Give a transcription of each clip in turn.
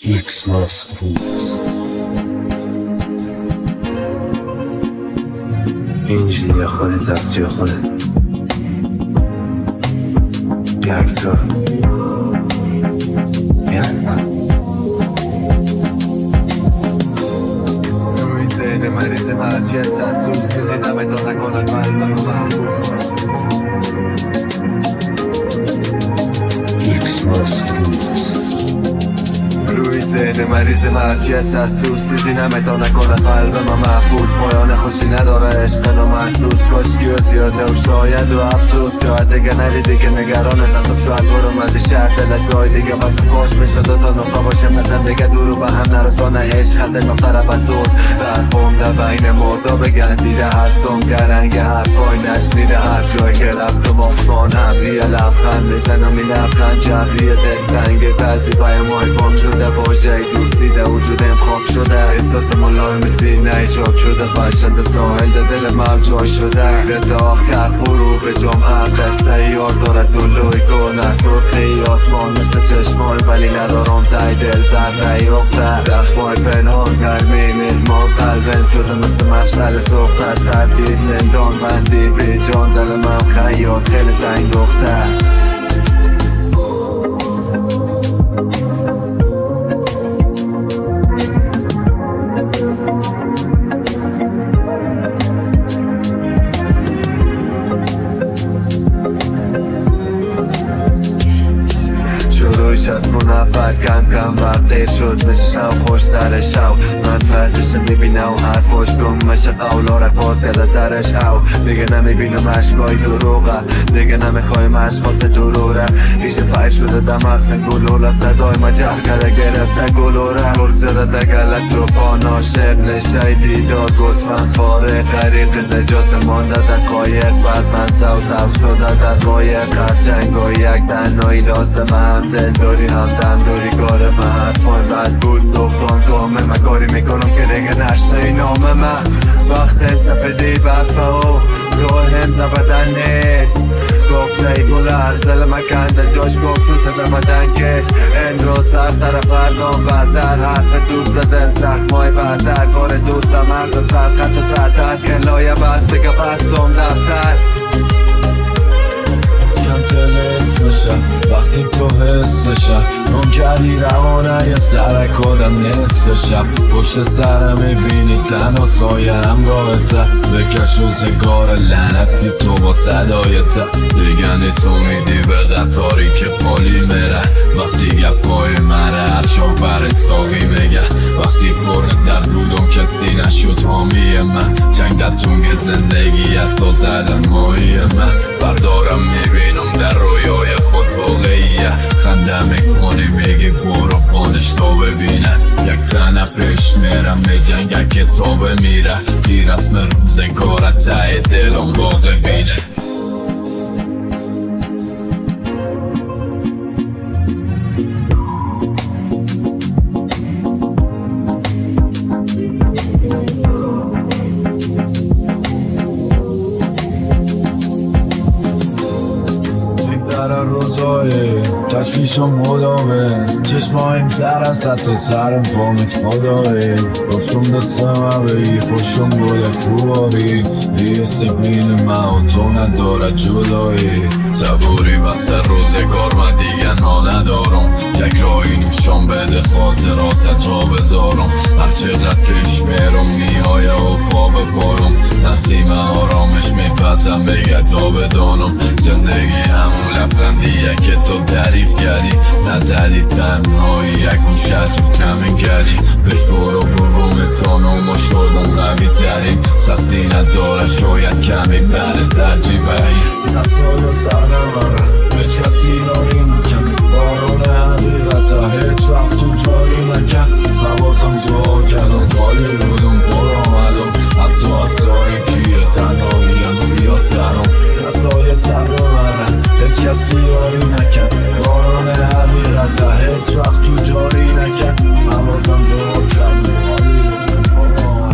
X Mask Rules. اینجوری خودت از جای خودت یک تو روی ذهن مریض مرچی سسوز کسی نمیدان نکند قلبم محفوظ X Mask Rules. روی ذهن مریض مرچی سسوز کسی نمیدان نکند قلب من محفوظ پایان خوشی نداره عشق و محسوس کاشکی و زیاده و شاید و افسوس شاید دیگه ندیدی که نگرانت نتاب شاید برم از شهر دلت گاهی دیگه واسه پاش بشه دوتا نقطه باشه مثلا دیگه دورو به هم نرسانه عشق خط نقطه را بزرد در بومده بین مردا بگن دیده هستم گرنگ حرفای نشنیده هر جای که رفتم آسمانم یه لبخند میزنم این لبخند جبری دلتنگ بعضی پیامای بام شده باشه دوستیده وجودم خواب شده احساس ملال میزی نیجاب شده باشنده ساحل ده دل من جای شده فکرت آخر برو به جمعه قصه یار داره دلوی گل از برخی آسمان مثل چشمای ولی ندارم تای دل ذره یقته زخمای پنهان گرمی مهمان قلبم شده مثل مشغل سخته سردی زندان بندی بی جان دل من خیال خیلی تنگ اخته شروعش از منفر کم کم وقتی شد مثل شب خوش سر شو من فردش میبینم و حرفاش گم مثل قولا رکورد به سرش او دیگه نمیبینم عشقای دروغه دیگه نمیخوایم عشق واسه دروره هیچ فیر شده دماغ سنگولولا صدای ما جمع کرده گرفته گلوره گرگ زده دگلت رو پا ناشر نشه دیدار گزفند فاره غریق نجات بمانده دقایق بعد من سوتم شده دقایق هرچنگ و یک تنهایی لازم هم دل داری هم دم داری کار من حرفای بد بود دختان کامه من کاری میکنم که دیگه نشته این نامه من وقت سفیدی برفه و روحم نبدن نیست گفته گل از دل من کنده جاش گفت تو سده بدن کش این روز سر طرف هرگام بدر حرف دوست دل زخمای بردر کار دوستم ارزم سرقت و سردر که لایه بسته که بستم دفتر وقتی تو حسشه اون کردی روانه یه سر کدم نصف شب پشت سرم میبینی تنها سایه همراهته بکش روزگار لعنتی تو با صدایته دیگه نیست امیدی به قطاری که خالی میره وقتی گپای مره هر شب بر اتاقی میگه وقتی پر درد بودم کسی نشد حامی من چنگ دتون که زندگی حتی زدن ماهی من فردارم میبینم در رویای خود واقعیه خنده میکنی میگی برو بانش تا ببینه یک تنه پیش میرم میجنگه که تا بمیره بی رسم روزگارت ته دلم واقع بینه تشویشم مدامه چشمایم تر از حتی سرم فامت خدایی گفتم دستم بگی خوشم بوده کوباری دیگه سبین من و تو نداره جدایی صبوری واسه روزگار من دیگه ندارم یک راهی نشان بده خاطرات جا بذارم هرچقدر پیش میرم میایه و پا بپارم نسیم آرامش میپسم بگه تا بدانم زندگی همون لبخندیه که تو دریق کردی نزدی تنهایی یک گوشت تو کمین کردی پیش برو میتانم و شدم روی ترین سختی نداره شاید کمی بره ترجیبه نسال سرم هیچ کسی ناری نکن بارون حقیقت هیچ وقت تو جاری نکن حواسم دعا کردم خالی بودم پر آمدم حتی اصایی کیه تنهاییم زیادترم نسای سرم هیچ کسی یاری نکن بارون حقیقت هیچ وقت تو جاری نکن حواسم دعا کردم خالی بودم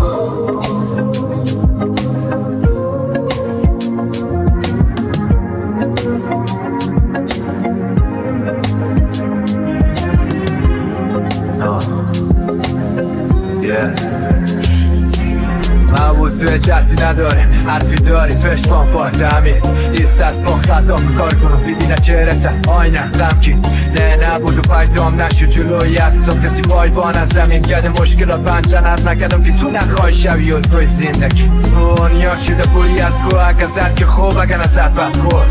معبود توی جدی نداریم حرفی داری پشمان با تعمیر ایست از با خطا کار کنم ببینه چهرت آینه غمگین نه نبود و پیدام نشو جلوی افتم کسی بایبان از زمین گده مشکلات پنجنت نگدم که تو نخواهی شوی الگوی زندگی دنیا شده پولی از گوه اگه زد که خوب اگه نزد بدخور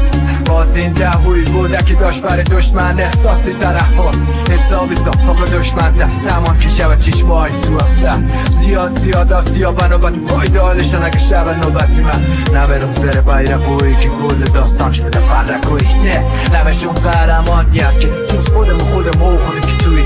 باز این دهوی بوده که داشت برای دشمن احساسی طرح با حسابی با دشمن ده نمان که شود چشمای تو هم زیاد آسیا بنابت فایده حالشان اگه شب نوبتی من نبرم زر بیرقویی که کل داستانش بده فرقویی نه نمشون قهرمانیت که جز خودمون که توی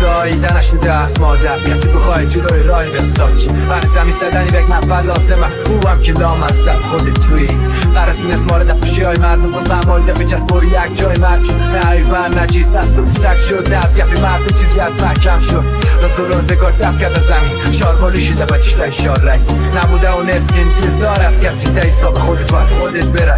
زاییده نشده از مادر کسی بخواه جلوی رای بستاچی من زمین سدنی بک من فلاسه من خوبم که لام هستم خودت توی قرصین از مارد پوشی های مردم کن قمالیده بچست برو یک جای مرد شد نه ایوان نجیز از تو سک شد نه از گفی مردم چیزی از محکم شد رسول روزگار دب کرده زمین شاربالی شده بچش تا شار رئیس نبوده اون است انتظار از کسی تا حساب خودت باید خودت بره